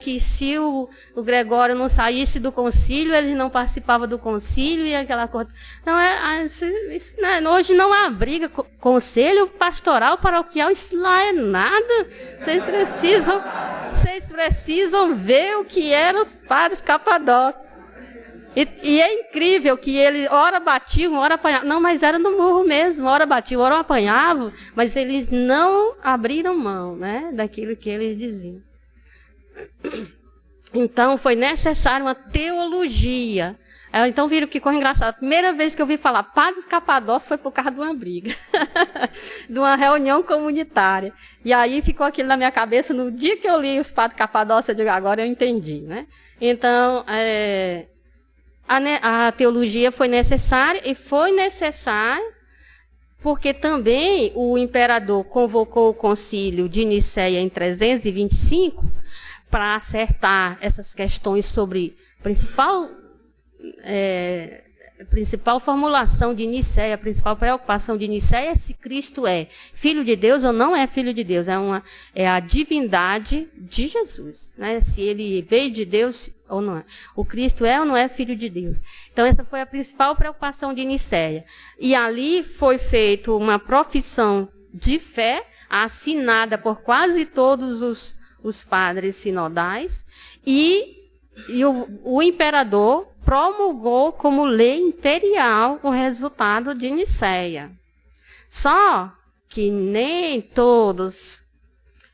que se o Gregório não saísse do concílio, ele não participava do concílio e aquela coisa. Não, hoje não há briga. Conselho pastoral paroquial, isso lá é nada. Vocês precisam ver o que eram os padres capadócios. E é incrível que eles, ora batiam, ora apanhavam. Não, mas era no murro mesmo, ora batiam, ora apanhavam, mas eles não abriram mão, né, daquilo que eles diziam. Então, foi necessário uma teologia. Então, viram que coisa engraçada. A primeira vez que eu vi falar padres capadócios foi por causa de uma briga. De uma reunião comunitária. E aí ficou aquilo na minha cabeça. No dia que eu li os padres capadócios, eu digo, agora eu entendi, né? Então, a teologia foi necessária, e foi necessária porque também o imperador convocou o concílio de Nicéia em 325 para acertar essas questões sobre principal formulação de Nicéia, a principal preocupação de Nicéia é se Cristo é filho de Deus ou não é filho de Deus. É a divindade de Jesus, né? Se ele veio de Deus ou não é. O Cristo é ou não é filho de Deus. Então, essa foi a principal preocupação de Nicéia. E ali foi feita uma profissão de fé, assinada por quase todos os padres sinodais, e o imperador promulgou como lei imperial o resultado de Nicéia. Só que nem todos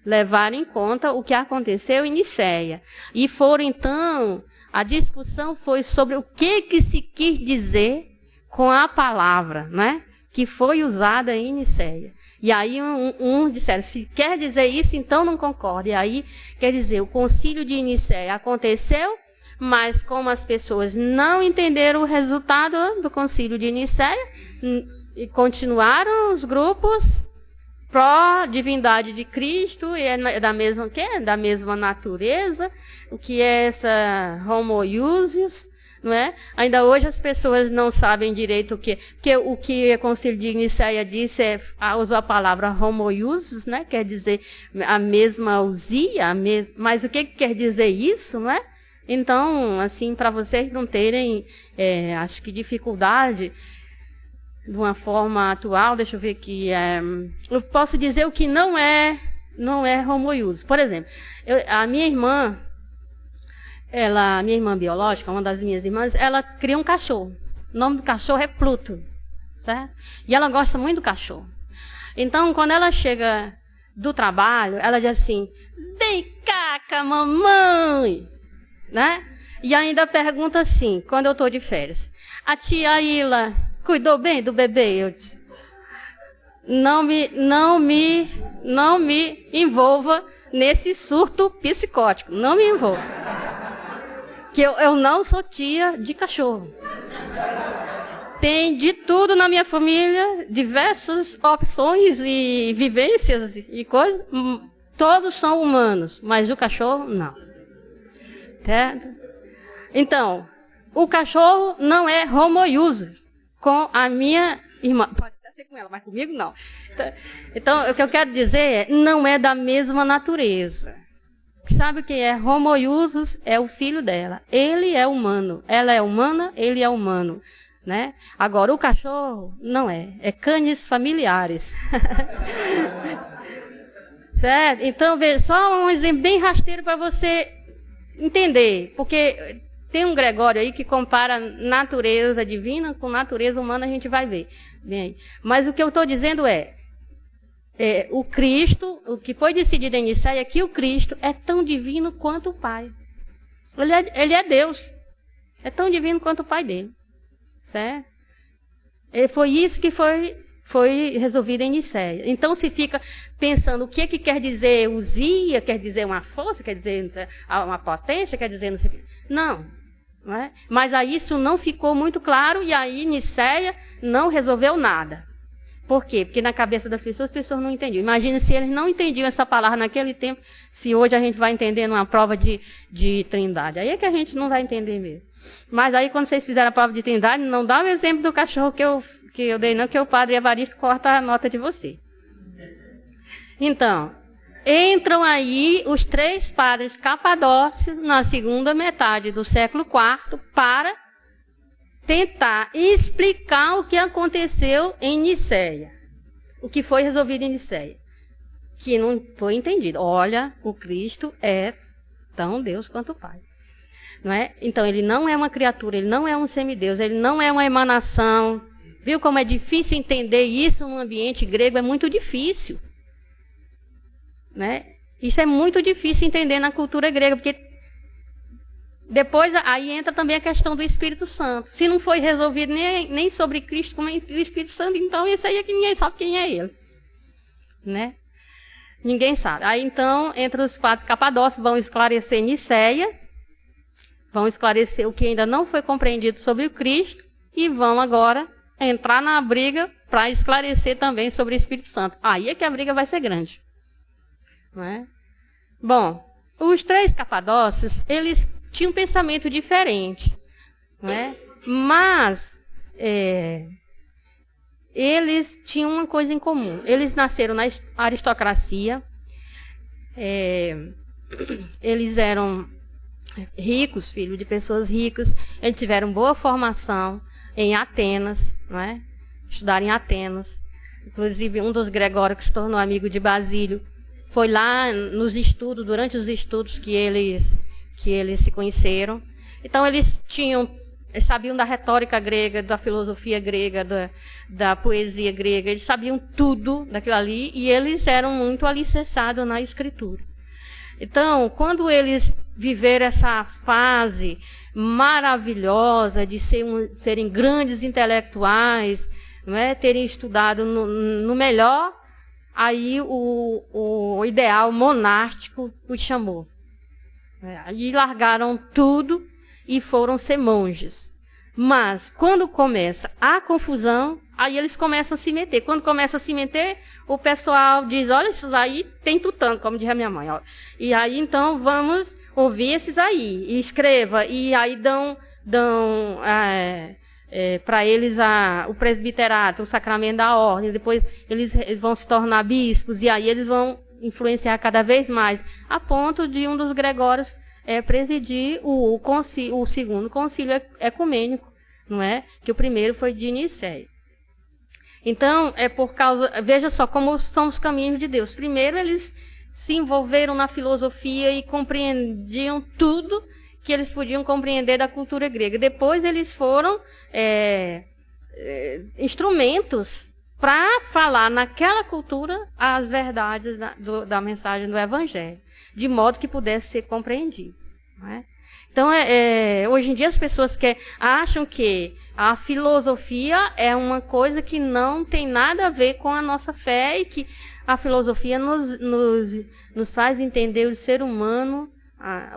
levaram em conta o que aconteceu em Nicéia. E foram, então, a discussão foi sobre o que se quis dizer com a palavra, né, que foi usada em Nicéia. E aí uns disseram, se quer dizer isso, então não concorda. E aí, quer dizer, o concílio de Nicéia aconteceu, mas como as pessoas não entenderam o resultado do concílio de Nicéia, e continuaram os grupos pró-divindade de Cristo, e é da mesma natureza, o que é essa homoiousios, não é? Ainda hoje as pessoas não sabem direito o que, porque o que o concílio de Nicéia disse usou a palavra homoiousios, né? Quer dizer a mesma ousia, mas o que quer dizer isso, não é? Então, assim, para vocês não terem, acho que dificuldade de uma forma atual, deixa eu ver aqui, eu posso dizer o que não é homoiousios. Por exemplo, a minha irmã biológica, uma das minhas irmãs, ela cria um cachorro. O nome do cachorro é Pluto, certo? E ela gosta muito do cachorro. Então, quando ela chega do trabalho, ela diz assim, vem cá, mamãe, né? E ainda pergunta assim, quando eu estou de férias, a tia Ila cuidou bem do bebê? Eu disse, não me envolva nesse surto psicótico, não me envolva. Que eu não sou tia de cachorro. Tem de tudo na minha família, diversas opções e vivências e coisas. Todos são humanos, mas o cachorro, não. Certo? Então, o cachorro não é homoiousios com a minha irmã. Pode até ser com ela, mas comigo não. Então, o que eu quero dizer não é da mesma natureza. Sabe o que é? Homoiousios é o filho dela. Ele é humano. Ela é humana, ele é humano. Né? Agora, o cachorro não é. É canis familiares. Certo? Então, veja, só um exemplo bem rasteiro para você entender. Porque tem um Gregório aí que compara natureza divina com natureza humana, a gente vai ver. Bem, mas o que eu estou dizendo o Cristo, o que foi decidido em Nicéia é que o Cristo é tão divino quanto o Pai. Ele é Deus. É tão divino quanto o Pai dele. Certo? Foi isso que foi resolvido em Nicéia. Então, se fica pensando o que quer dizer ousia, quer dizer uma força, quer dizer uma potência, quer dizer não sei o que. Não. Não é? Mas aí isso não ficou muito claro e aí Nicéia não resolveu nada. Por quê? Porque na cabeça das pessoas, as pessoas não entendiam. Imagina se eles não entendiam essa palavra naquele tempo, se hoje a gente vai entender numa prova de trindade. Aí é que a gente não vai entender mesmo. Mas aí, quando vocês fizeram a prova de trindade, não dá o exemplo do cachorro que eu dei, não, que o padre Evaristo corta a nota de você. Então, entram aí os 3 padres capadócios na segunda metade do século IV para tentar explicar o que aconteceu em Nicéia, o que foi resolvido em Nicéia, que não foi entendido. Olha, o Cristo é tão Deus quanto o Pai. Não é? Então, ele não é uma criatura, ele não é um semideus, ele não é uma emanação. Viu como é difícil entender isso no ambiente grego? É muito difícil. Né? Isso é muito difícil entender na cultura grega, porque depois aí entra também a questão do Espírito Santo. Se não foi resolvido nem sobre Cristo como o Espírito Santo, então isso aí é que ninguém sabe quem é ele. Né? Ninguém sabe. Aí então, entre os 4 capadócios, vão esclarecer Nicéia, vão esclarecer o que ainda não foi compreendido sobre o Cristo e vão agora entrar na briga para esclarecer também sobre o Espírito Santo. Aí é que a briga vai ser grande. Não é? Bom, os 3 capadócios, eles tinham um pensamento diferente. Não é? Mas eles tinham uma coisa em comum. Eles nasceram na aristocracia. Eles eram ricos, filhos de pessoas ricas. Eles tiveram boa formação em Atenas, não é? Estudaram em Atenas. Inclusive, um dos Gregórios, que se tornou amigo de Basílio, foi lá nos estudos, durante os estudos que eles se conheceram. Então, eles sabiam da retórica grega, da filosofia grega, da poesia grega. Eles sabiam tudo daquilo ali e eles eram muito alicerçados na escritura. Então, quando eles viveram essa fase maravilhosa de serem grandes intelectuais, não é? Terem estudado no melhor, aí o ideal monástico os chamou. Aí largaram tudo e foram ser monges. Mas, quando começa a confusão, aí eles começam a se meter. Quando começa a se meter, o pessoal diz, olha, esses aí tem tutano, como diz a minha mãe. Ó. E aí, então, vamos ouvir esses aí. E escreva. E aí dão para eles o presbiterato, o sacramento da ordem. Depois eles vão se tornar bispos. E aí eles vão influenciar cada vez mais. A ponto de um dos Gregórios presidir o segundo concílio ecumênico, não é? Que o primeiro foi de Nicéia. Então, veja só como são os caminhos de Deus. Primeiro, eles se envolveram na filosofia e compreendiam tudo que eles podiam compreender da cultura grega. Depois, eles foram instrumentos para falar naquela cultura as verdades da mensagem do Evangelho, de modo que pudesse ser compreendido. Não é? Então, hoje em dia, as pessoas acham que a filosofia é uma coisa que não tem nada a ver com a nossa fé e que a filosofia nos faz entender o ser humano,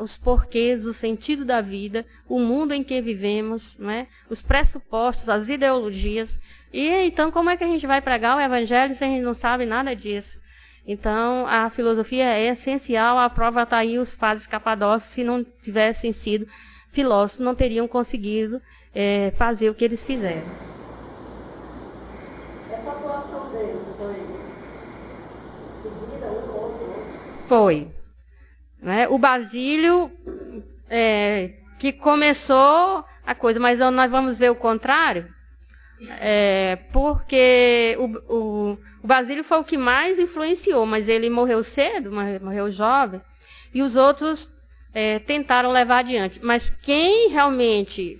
os porquês, o sentido da vida, o mundo em que vivemos, não é? Os pressupostos, as ideologias. E então, como é que a gente vai pregar o Evangelho se a gente não sabe nada disso? Então, a filosofia é essencial. A prova está aí, os padres capadócios, se não tivessem sido filósofos, não teriam conseguido fazer o que eles fizeram. Essa atuação deles foi seguida um ou outro? Foi. Né? O Basílio, que começou a coisa, mas nós vamos ver o contrário, porque o Basílio foi o que mais influenciou, mas ele morreu cedo, morreu jovem, e os outros tentaram levar adiante. Mas quem realmente,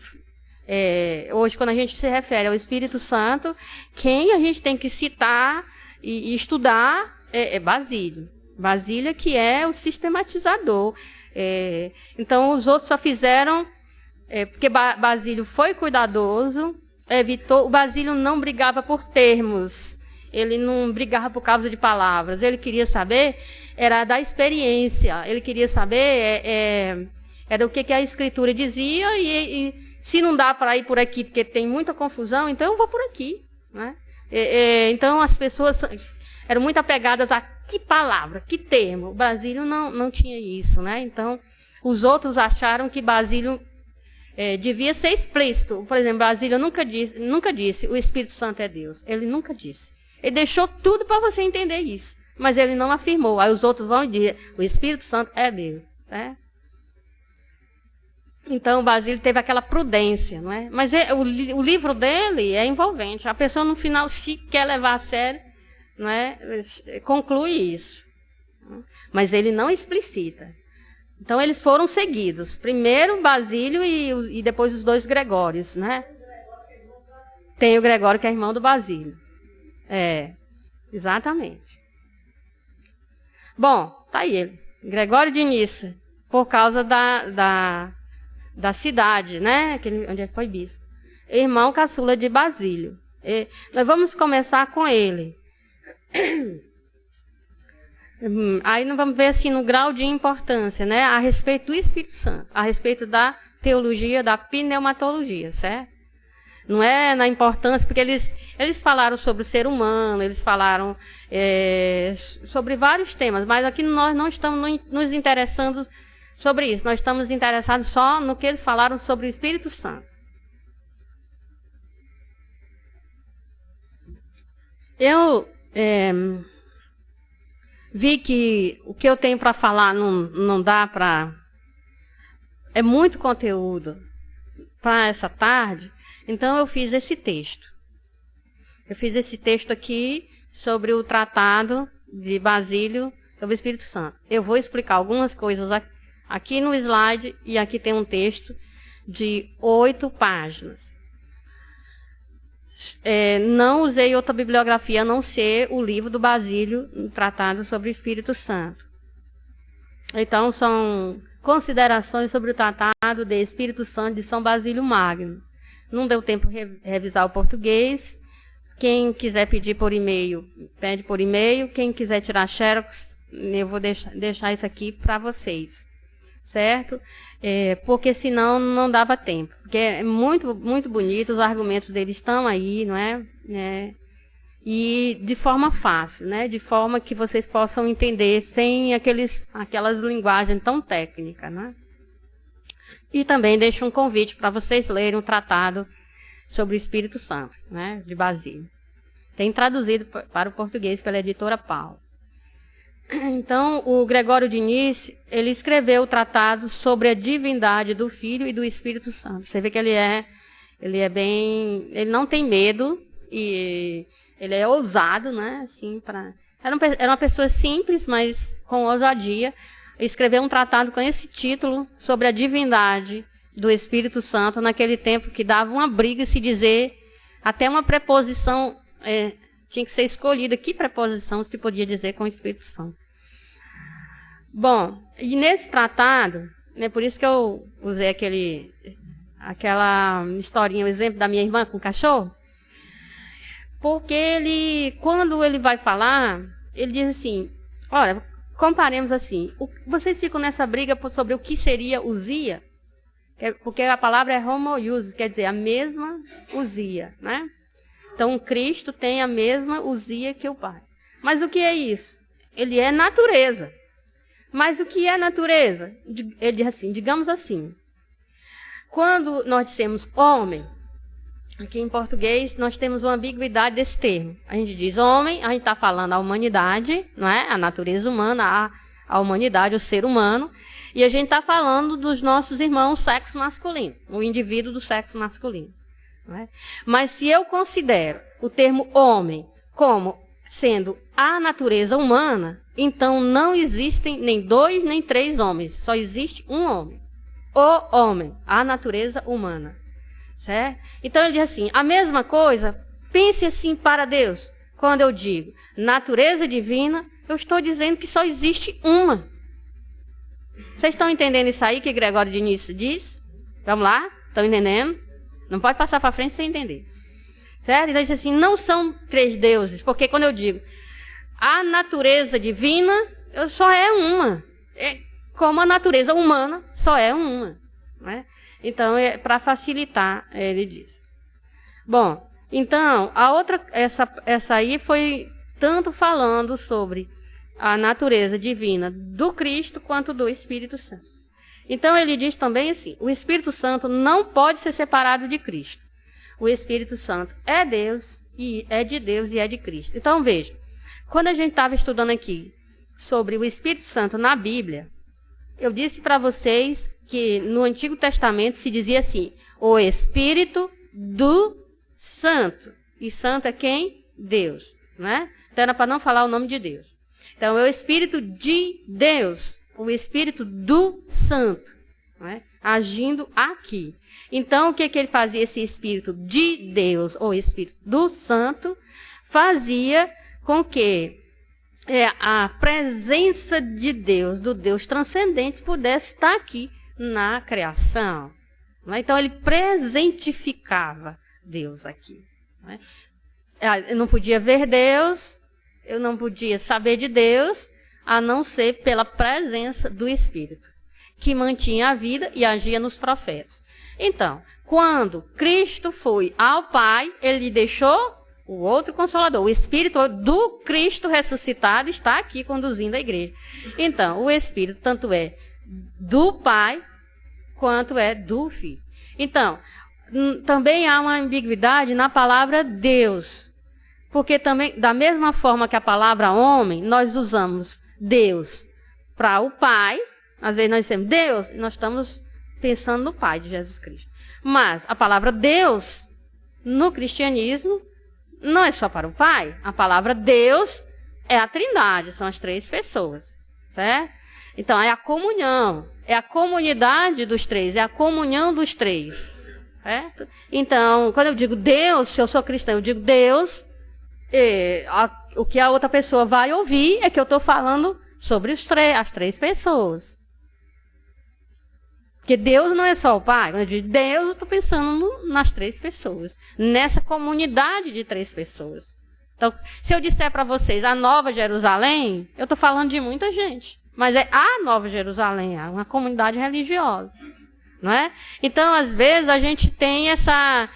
hoje, quando a gente se refere ao Espírito Santo, quem a gente tem que citar e estudar é Basílio. Basílio que é o sistematizador. Então, os outros só fizeram, porque Basílio foi cuidadoso, evitou. O Basílio não brigava por termos, ele não brigava por causa de palavras, ele queria saber, era da experiência, ele queria saber era o que a Escritura dizia, e se não dá para ir por aqui porque tem muita confusão, então eu vou por aqui. Né? Então, as pessoas eram muito apegadas a que palavra, que termo. O Basílio não tinha isso. Né? Então, os outros acharam que Basílio devia ser explícito. Por exemplo, Basílio nunca disse o Espírito Santo é Deus. Ele nunca disse. Ele deixou tudo para você entender isso. Mas ele não afirmou. Aí os outros vão dizer, o Espírito Santo é Deus. Né? Então, o Basílio teve aquela prudência, não é? Mas o livro dele é envolvente. A pessoa, no final, se quer levar a sério, não é? Conclui isso. Mas ele não explicita. Então, eles foram seguidos. Primeiro, Basílio e depois os dois Gregórios, né? Tem o Gregório, que é irmão do Basílio. Exatamente. Bom, tá aí ele. Gregório de Nissa, por causa da cidade, né? Onde ele foi bispo. Irmão caçula de Basílio. Nós vamos começar com ele. Aí nós vamos ver assim no grau de importância, né? A respeito do Espírito Santo, a respeito da teologia, da pneumatologia, certo? Não é na importância, porque eles falaram sobre o ser humano, eles falaram sobre vários temas, mas aqui nós não estamos nos interessando sobre isso. Nós estamos interessados só no que eles falaram sobre o Espírito Santo. Eu vi que o que eu tenho para falar não dá para... É muito conteúdo para essa tarde, então eu fiz esse texto. Eu fiz esse texto aqui sobre o tratado de Basílio sobre o Espírito Santo. Eu vou explicar algumas coisas aqui no slide, e aqui tem um texto de 8 páginas. Não usei outra bibliografia a não ser o livro do Basílio, um tratado sobre o Espírito Santo. Então, são considerações sobre o tratado de Espírito Santo de São Basílio Magno. Não deu tempo de revisar o português. Quem quiser pedir por e-mail, pede por e-mail. Quem quiser tirar xerox, eu vou deixar isso aqui para vocês. Certo? Porque senão não dava tempo. Porque é muito, muito bonito, os argumentos deles estão aí, não é? E de forma fácil, né? De forma que vocês possam entender sem aquelas linguagens tão técnicas, né? E também deixo um convite para vocês lerem um tratado sobre o Espírito Santo, né? De Basílio. Tem traduzido para o português pela editora Paulo. Então, o Gregório de Nissa, ele escreveu o tratado sobre a divindade do Filho e do Espírito Santo. Você vê que ele não tem medo, e ele é ousado, né? Assim, era uma pessoa simples, mas com ousadia. Escreveu um tratado com esse título sobre a divindade do Espírito Santo, naquele tempo que dava uma briga se dizer, até uma preposição tinha que ser escolhida, que preposição se podia dizer com o Espírito Santo. Bom, e nesse tratado, né, por isso que eu usei aquela historinha, o exemplo da minha irmã com o cachorro, porque quando ele vai falar, ele diz assim, olha, comparemos assim, vocês ficam nessa briga sobre o que seria usia, porque a palavra é homoiousia, quer dizer, a mesma usia, né? Então, Cristo tem a mesma usia que o Pai. Mas o que é isso? Ele é natureza. Mas o que é natureza? Ele diz assim, digamos assim, quando nós dissemos homem, aqui em português, nós temos uma ambiguidade desse termo. A gente diz homem, a gente está falando a humanidade, não é? A natureza humana, a humanidade, o ser humano. E a gente está falando dos nossos irmãos sexo masculino, o indivíduo do sexo masculino. Não é? Mas se eu considero o termo homem como sendo a natureza humana, então não existem nem 2 nem 3 homens, só existe um homem. O homem, a natureza humana. Certo? Então ele diz assim, a mesma coisa, pense assim para Deus. Quando eu digo natureza divina, eu estou dizendo que só existe uma. Vocês estão entendendo isso aí que Gregório de Nissa diz? Vamos lá? Estão entendendo? Não pode passar para frente sem entender. Certo? Então, ele diz assim, não são 3 deuses, porque quando eu digo a natureza divina, só é uma. Como a natureza humana, só é uma. Não é? Então, para facilitar, ele diz. Bom, então, essa aí foi tanto falando sobre a natureza divina do Cristo quanto do Espírito Santo. Então, ele diz também assim, o Espírito Santo não pode ser separado de Cristo. O Espírito Santo é Deus, e é de Deus e é de Cristo. Então, veja, quando a gente estava estudando aqui sobre o Espírito Santo na Bíblia, eu disse para vocês que no Antigo Testamento se dizia assim, o Espírito do Santo. E santo é quem? Deus, né? Então era para não falar o nome de Deus. Então é o Espírito de Deus, o Espírito do Santo, né? Agindo aqui. Então o que ele fazia, esse Espírito de Deus, ou Espírito do Santo, fazia com que a presença de Deus, do Deus transcendente, pudesse estar aqui na criação. Né? Então ele presentificava Deus aqui. Né? Eu não podia ver Deus, eu não podia saber de Deus, a não ser pela presença do Espírito, que mantinha a vida e agia nos profetas. Então, quando Cristo foi ao Pai, ele lhe deixou o outro Consolador. O Espírito do Cristo ressuscitado está aqui conduzindo a igreja. Então, o Espírito tanto é do Pai, quanto é do Filho. Então, também há uma ambiguidade na palavra Deus. Porque também, da mesma forma que a palavra homem, nós usamos Deus para o Pai. Às vezes nós dizemos Deus, e nós estamos pensando no Pai de Jesus Cristo. Mas a palavra Deus, no cristianismo, não é só para o Pai. A palavra Deus é a Trindade, são as três pessoas. Certo? Então é a comunhão, é a comunidade dos três, é a comunhão dos três. Certo? Então, quando eu digo Deus, se eu sou cristão, eu digo Deus, o que a outra pessoa vai ouvir é que eu estou falando sobre as três pessoas. Porque Deus não é só o Pai. Quando eu digo Deus, eu estou pensando nas três pessoas. Nessa comunidade de três pessoas. Então, se eu disser para vocês a Nova Jerusalém, eu estou falando de muita gente. Mas é a Nova Jerusalém, é uma comunidade religiosa. Não é? Então, às vezes, a gente tem essa...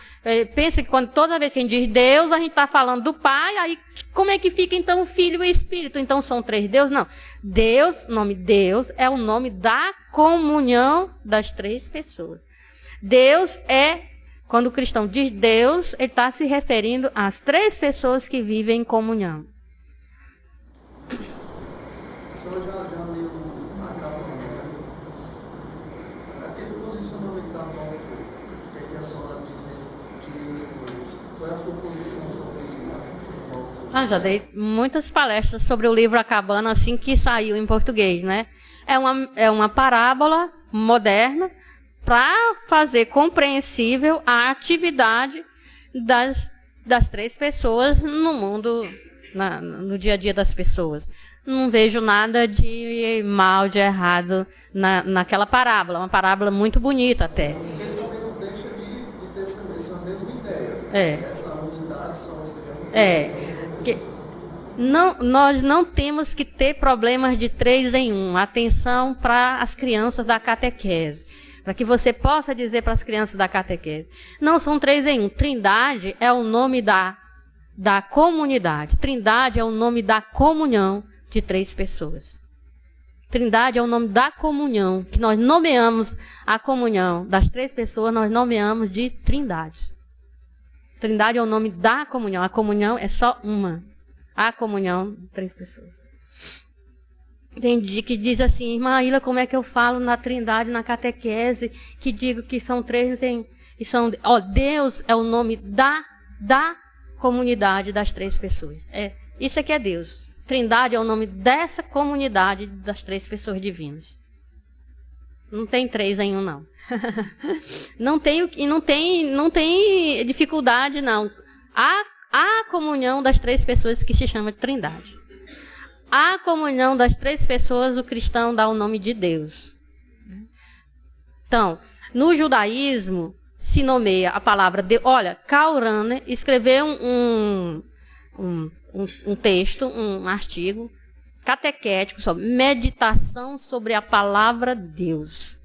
pensa que toda vez que a gente diz Deus, a gente está falando do Pai, aí como é que fica então o Filho e o Espírito? Então são três deuses? Não. Deus, nome Deus, é o nome da comunhão das três pessoas. Deus é, quando o cristão diz Deus, ele está se referindo às três pessoas que vivem em comunhão. A senhora já leu a capa, aquele posicionamento da mão, que a senhora diz assim, qual é a sua posição sobre isso? Já dei muitas palestras sobre o livro A Cabana, assim que saiu em português, né? É uma parábola moderna para fazer compreensível a atividade das três pessoas no mundo, no dia a dia das pessoas. Não vejo nada de mal, de errado naquela parábola. Uma parábola muito bonita até. Porque ele também não deixa de ter essa mesma ideia. Essa unidade só você nós não temos que ter problemas de 3 em 1. Atenção para as crianças da catequese. Para que você possa dizer para as crianças da catequese. Não são 3 em 1. Trindade é o nome da comunidade. Trindade é o nome da comunhão de 3 pessoas. Trindade é o nome da comunhão, que nós nomeamos a comunhão das 3 pessoas, nós nomeamos de Trindade. Trindade é o nome da comunhão. A comunhão é só uma. A comunhão de 3 pessoas. Tem que diz assim, irmã Ilha, como é que eu falo na Trindade, na catequese, que digo que são 3, não tem... Deus é o nome da comunidade das 3 pessoas. Isso aqui é Deus. Trindade é o nome dessa comunidade das 3 pessoas divinas. Não tem 3 em 1, não. Não tem dificuldade, não. A comunhão das 3 pessoas que se chama de Trindade. A comunhão das 3 pessoas, o cristão dá o nome de Deus. Então, no judaísmo, se nomeia a palavra Deus. Olha, Karl Rahner escreveu um texto, um artigo catequético sobre meditação sobre a palavra Deus.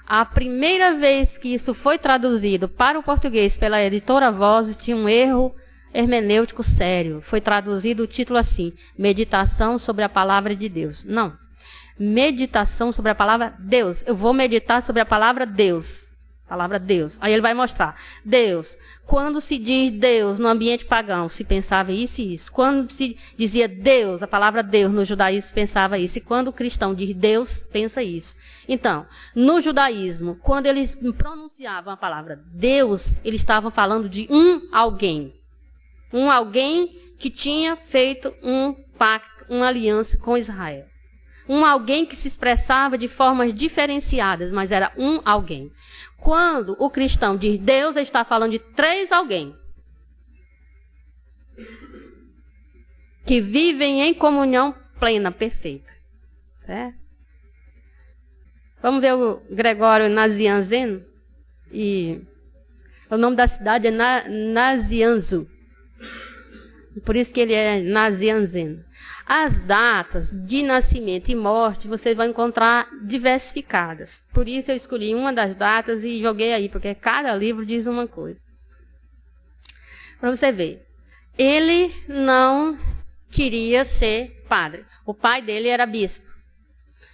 A primeira vez que isso foi traduzido para o português pela editora Voz, tinha um erro hermenêutico sério. Foi traduzido o título assim, Meditação sobre a Palavra de Deus. Não. Meditação sobre a palavra Deus. Eu vou meditar sobre a palavra Deus. Palavra Deus. Aí ele vai mostrar. Deus. Quando se diz Deus no ambiente pagão, se pensava isso e isso. Quando se dizia Deus, a palavra Deus no judaísmo, se pensava isso. E quando o cristão diz Deus, pensa isso. Então, no judaísmo, quando eles pronunciavam a palavra Deus, eles estavam falando de um alguém. Um alguém que tinha feito um pacto, uma aliança com Israel. Um alguém que se expressava de formas diferenciadas, mas era um alguém. Quando o cristão diz Deus, ele está falando de 3 alguém. Que vivem em comunhão plena, perfeita. Certo? Vamos ver o Gregório Nazianzeno. E o nome da cidade é Nazianzu. Por isso que ele é Nazianzeno. As datas de nascimento e morte você vai encontrar diversificadas. Por isso eu escolhi uma das datas e joguei aí, porque cada livro diz uma coisa. Para você ver. Ele não queria ser padre. O pai dele era bispo.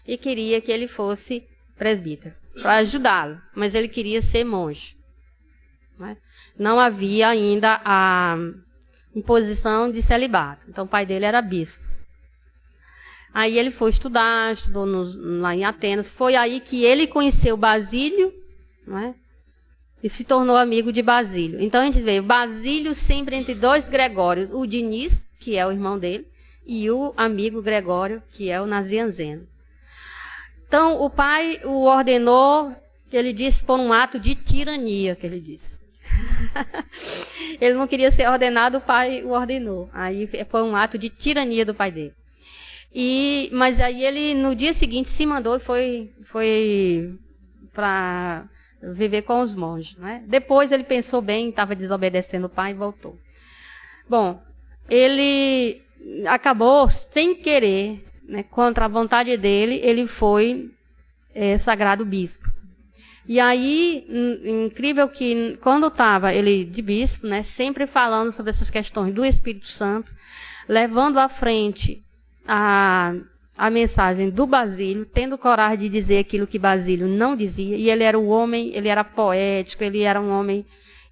E queria que ele fosse presbítero, para ajudá-lo. Mas ele queria ser monge. Não havia ainda a imposição de celibato. Então o pai dele era bispo. Aí ele foi estudar, estudou lá em Atenas. Foi aí que ele conheceu Basílio, não é? E se tornou amigo de Basílio. Então a gente vê Basílio sempre entre 2 Gregórios. O Diniz, que é o irmão dele, e o amigo Gregório, que é o Nazianzeno. Então o pai o ordenou, ele disse, por um ato de tirania, que ele disse. Ele não queria ser ordenado, o pai o ordenou. Aí foi um ato de tirania do pai dele. Mas aí ele, no dia seguinte, se mandou e foi para viver com os monges. Né? Depois ele pensou bem, estava desobedecendo o pai e voltou. Bom, ele acabou, sem querer, né, contra a vontade dele, ele foi sagrado bispo. E aí, incrível que quando estava ele de bispo, né, sempre falando sobre essas questões do Espírito Santo, levando à frente a mensagem do Basílio, tendo coragem de dizer aquilo que Basílio não dizia, e ele era um homem, ele era poético, ele era um homem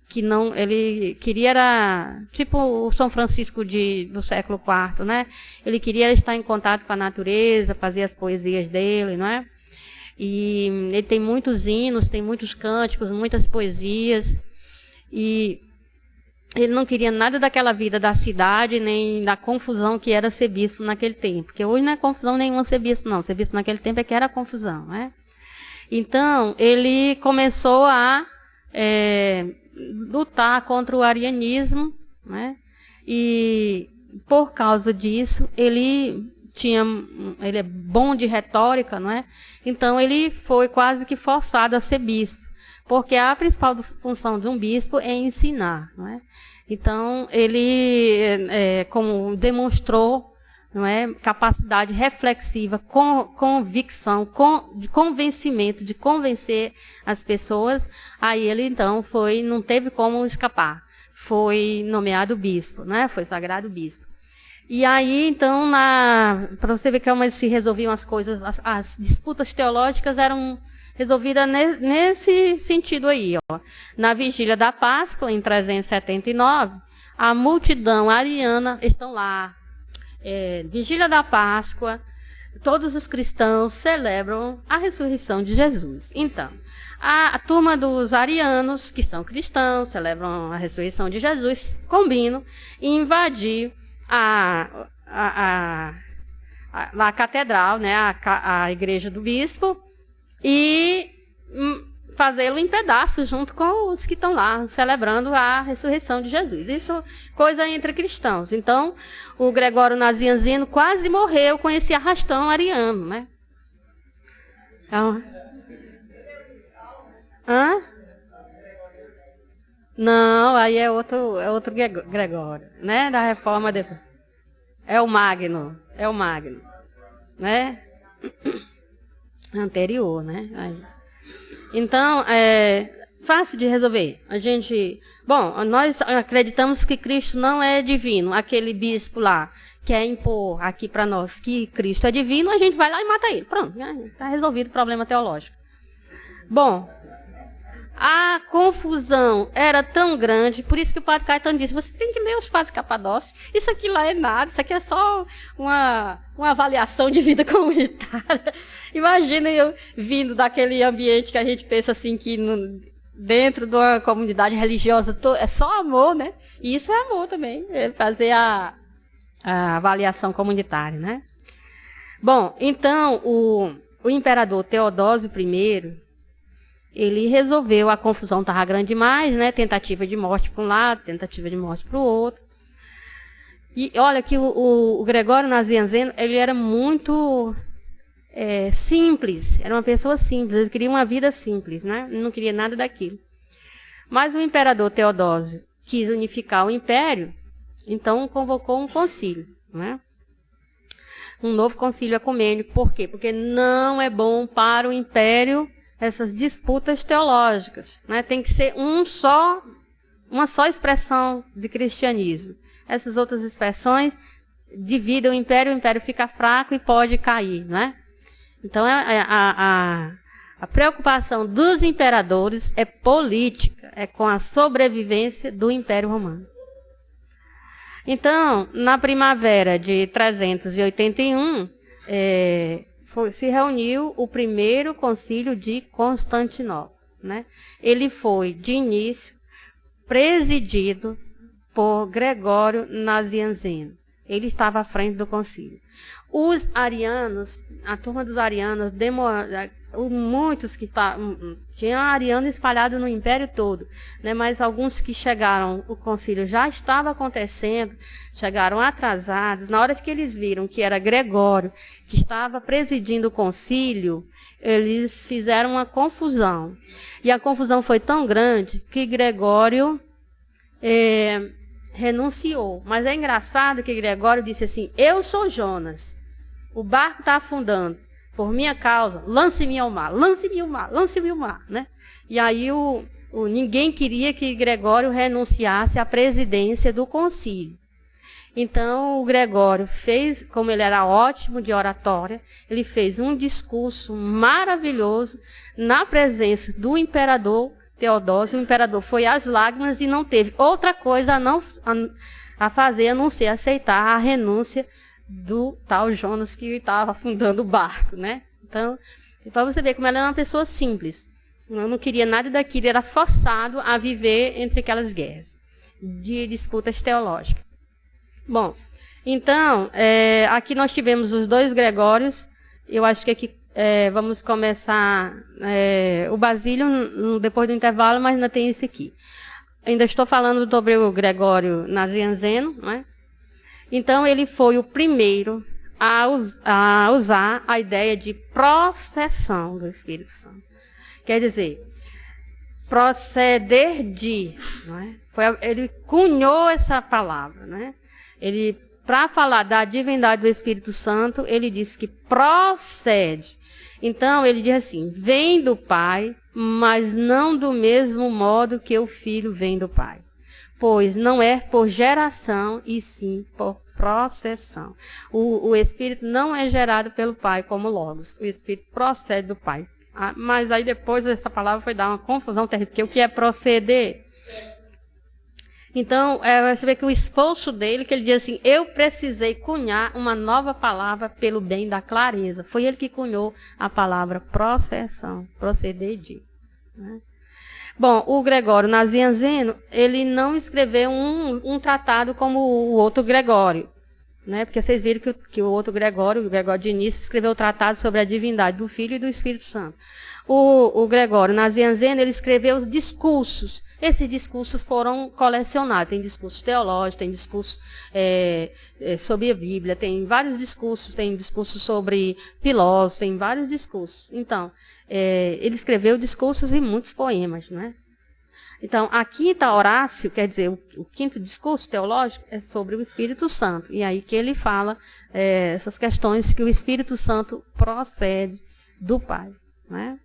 que não, ele queria, era tipo o São Francisco do século IV, né? Ele queria estar em contato com a natureza, fazer as poesias dele, não é? E ele tem muitos hinos, tem muitos cânticos, muitas poesias, e ele não queria nada daquela vida da cidade, nem da confusão que era ser bispo naquele tempo. Porque hoje não é confusão nenhuma ser bispo, não. Ser bispo naquele tempo é que era confusão, né? Então, ele começou a lutar contra o arianismo, né? E, por causa disso, ele é bom de retórica, não é? Então, ele foi quase que forçado a ser bispo. Porque a principal função de um bispo é ensinar, não é? Então, ele como demonstrou, não é, capacidade reflexiva, convicção, de convencimento, de convencer as pessoas, aí ele então não teve como escapar. Foi nomeado bispo, né? Foi sagrado bispo. E aí, então, para você ver como se resolviam as coisas, as disputas teológicas eram resolvida nesse sentido aí. Ó. Na vigília da Páscoa, em 379, a multidão ariana estão lá. Vigília da Páscoa, todos os cristãos celebram a ressurreição de Jesus. Então, a turma dos arianos, que são cristãos, celebram a ressurreição de Jesus, combinam e invadir a catedral, né, a igreja do bispo, e fazê-lo em pedaços junto com os que estão lá celebrando a ressurreição de Jesus. Isso coisa entre cristãos. Então, o Gregório Nazianzeno quase morreu com esse arrastão ariano, né? Então, não, aí é outro Gregório, né? Da reforma depois. É o Magno, né? Anterior, né? Aí. Então, fácil de resolver. Nós acreditamos que Cristo não é divino. Aquele bispo lá quer impor aqui para nós que Cristo é divino, a gente vai lá e mata ele. Pronto, está resolvido o problema teológico. Bom, A confusão era tão grande, por isso que o padre Caetano disse, você tem que ler os padres Capadócios. Isso aqui lá é nada, isso aqui é só uma avaliação de vida comunitária. Imagina eu vindo daquele ambiente que a gente pensa assim, que dentro de uma comunidade religiosa é só amor, né? E isso é amor também, é fazer a avaliação comunitária, né? Bom, então, o imperador Teodósio I, ele resolveu, a confusão estava grande demais, né? Tentativa de morte para um lado, tentativa de morte para o outro. E olha que o Gregório Nazianzeno, ele era muito simples, era uma pessoa simples, ele queria uma vida simples, né? Ele não queria nada daquilo. Mas o imperador Teodósio quis unificar o império, então convocou um concílio, né? Um novo concílio ecumênico. Por quê? Porque não é bom para o império essas disputas teológicas, né? Tem que ser uma só expressão de cristianismo. Essas outras expressões dividem o império fica fraco e pode cair, né? Então, a preocupação dos imperadores é política, é com a sobrevivência do Império Romano. Então, na primavera de 381, se reuniu o primeiro concílio de Constantinopla, né? Ele foi, de início, presidido por Gregório Nazianzeno. Ele estava à frente do concílio. Os arianos, a turma dos arianos, muitos que tinham arianos espalhados no império todo, né? Mas alguns que chegaram, o concílio já estava acontecendo, chegaram atrasados. Na hora que eles viram que era Gregório que estava presidindo o concílio, eles fizeram uma confusão. E a confusão foi tão grande que Gregório renunciou. Mas é engraçado que Gregório disse assim: eu sou Jonas, o barco está afundando. Por minha causa, lance-me ao mar, lance-me ao mar, lance-me ao mar, né? E aí ninguém queria que Gregório renunciasse à presidência do concílio. Então, o Gregório fez, como ele era ótimo de oratória, ele fez um discurso maravilhoso na presença do imperador Teodósio. O imperador foi às lágrimas e não teve outra coisa a fazer, a não ser aceitar a renúncia do tal Jonas que estava afundando o barco, né? Então, para você ver como ela era uma pessoa simples. Eu não queria nada daquilo, era forçado a viver entre aquelas guerras de disputas teológicas. Bom, então, aqui nós tivemos os dois Gregórios. Eu acho que aqui vamos começar o Basílio depois do intervalo, mas ainda tem esse aqui. Ainda estou falando sobre o Gregório Nazianzeno, né? Então, ele foi o primeiro a usar a ideia de processão do Espírito Santo. Quer dizer, proceder de. Não é? Ele cunhou essa palavra. Né? Para falar da divindade do Espírito Santo, ele disse que procede. Então, ele diz assim: vem do Pai, mas não do mesmo modo que o Filho vem do Pai. Pois não é por geração, e sim por processão. O Espírito não é gerado pelo Pai como Logos. O Espírito procede do Pai. Mas aí depois essa palavra foi dar uma confusão terrível. Porque o que é proceder? Então, você vê que o esforço dele, que ele diz assim: eu precisei cunhar uma nova palavra pelo bem da clareza. Foi ele que cunhou a palavra processão, proceder de. Né? Bom, o Gregório Nazianzeno, ele não escreveu um tratado como o outro Gregório, né? Porque vocês viram que o outro Gregório, o Gregório de Início, escreveu o tratado sobre a divindade do Filho e do Espírito Santo. O Gregório Nazianzeno, ele escreveu os discursos. Esses discursos foram colecionados. Tem discursos teológicos, tem discursos sobre a Bíblia, tem vários discursos, tem discursos sobre filósofos, tem vários discursos. Então, ele escreveu discursos e muitos poemas, né? Então, a quinta Horácio, quer dizer, o quinto discurso teológico é sobre o Espírito Santo. E aí que ele fala essas questões que o Espírito Santo procede do Pai, né?